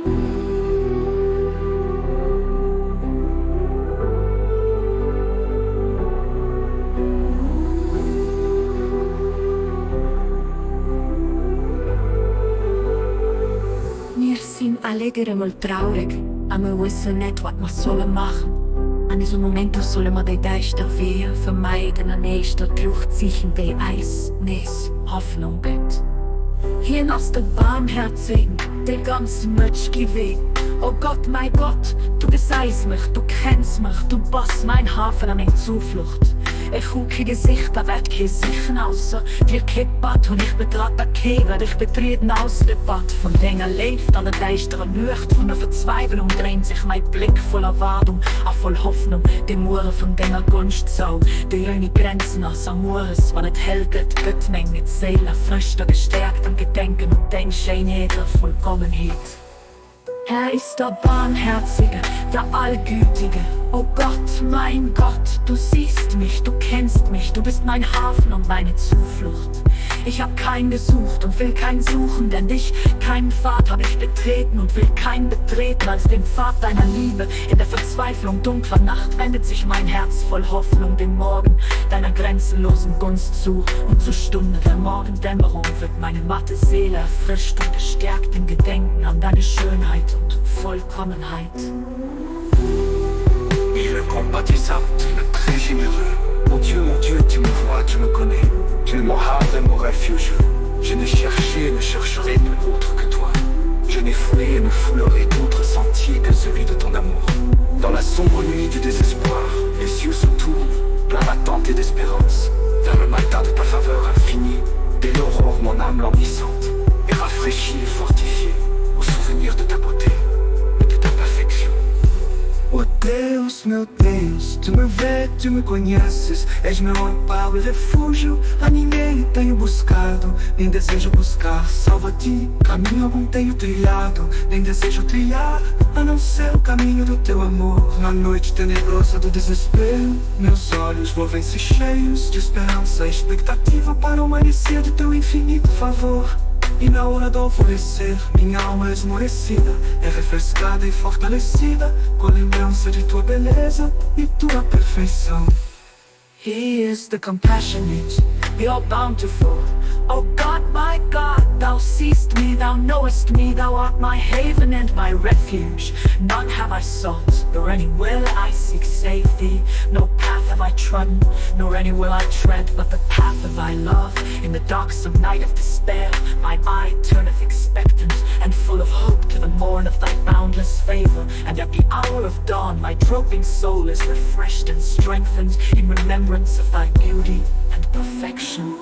Wir sind alle mal traurig, aber wir wissen nicht, was wir sollen machen. An diesem Moment sollen wir die Geister wehren, vermeiden, an nächster Durchziehen wie Eis, Nes, Hoffnung geht. Hier aus der Barmherzigen, der ganze Mötschki weh. Oh Gott, mein Gott, du beseist mich, du kennst mich, du bist mein Hafen an meine Zuflucht. Ich hau kein Gesicht, da wird kein Sichen außer dir kippert und ich betrat der Keger, ich betreten aus der Bad. Von Dingen lebt an der deisteren Nacht, von der Verzweiflung dreht sich mein Blick voller Wartung, auch voll Hoffnung, die Mure von Dinger Gunstsau, die ohne Grenzen aus Amores, wann es hell geht, Göttmeng mit Seele, frisch gestärkt am Gedenken und Denkschein in jeder Vollkommenheit. Er ist der Barmherzige, der Allgütige. Oh Gott, mein Gott, du siehst mich, du kennst mich, du bist mein Hafen und meine Zuflucht. Ich hab keinen gesucht und will keinen suchen, denn dich, keinen Pfad hab ich betreten und will keinen betreten als den Pfad deiner Liebe. In der Verzweiflung dunkler Nacht wendet sich mein Herz voll Hoffnung dem Morgen deiner grenzenlosen Gunst zu. Und zur Stunde der Morgendämmerung wird meine matte Seele erfrischt und gestärkt im Gedenken an deine Schönheit und Vollkommenheit. Il est compatissable, le très généreux. Mon Dieu, tu me vois, tu me connais. Tu es mon havre et mon refuge. Je n'ai cherché et ne chercherai nul autre que toi. Je n'ai foulé et ne foulerai d'autres sentiers que celui de ton amour. Dans la sombre nuit du désespoir, les cieux se tournent, plein d'attente et d'espérance, vers le matin de ta faveur infinie. Dès l'aurore, mon âme languissante est rafraîchie et fortifiée au souvenir de ta beauté et de ta perfection. Oh Deus, meu Deus, tu me vês, tu me conheces. És meu amparo e refúgio, a ninguém tenho buscado, nem desejo buscar. Salvo a ti, caminho algum tenho trilhado, nem desejo trilhar, a não ser o caminho do teu amor. Na noite tenebrosa do desespero, meus olhos volvem-se cheios de esperança e expectativa para o amanhecer de teu infinito favor. E na hora do alvorecer, minha alma esmorecida é refrescada e fortalecida com a lembrança de tua beleza e tua perfeição. He is the compassionate, the all-bountiful. Oh God, my God, thou seest me, thou knowest me, thou art my haven and my refuge. None have I sought, nor any will I seek safety. No path have I trodden, nor any will I tread, but the path of thy love. In the darksome night of despair, my eye turneth expectant and full of hope to the morn of thy boundless favor. And at the hour of dawn, my drooping soul is refreshed and strengthened in remembrance of thy beauty and perfection.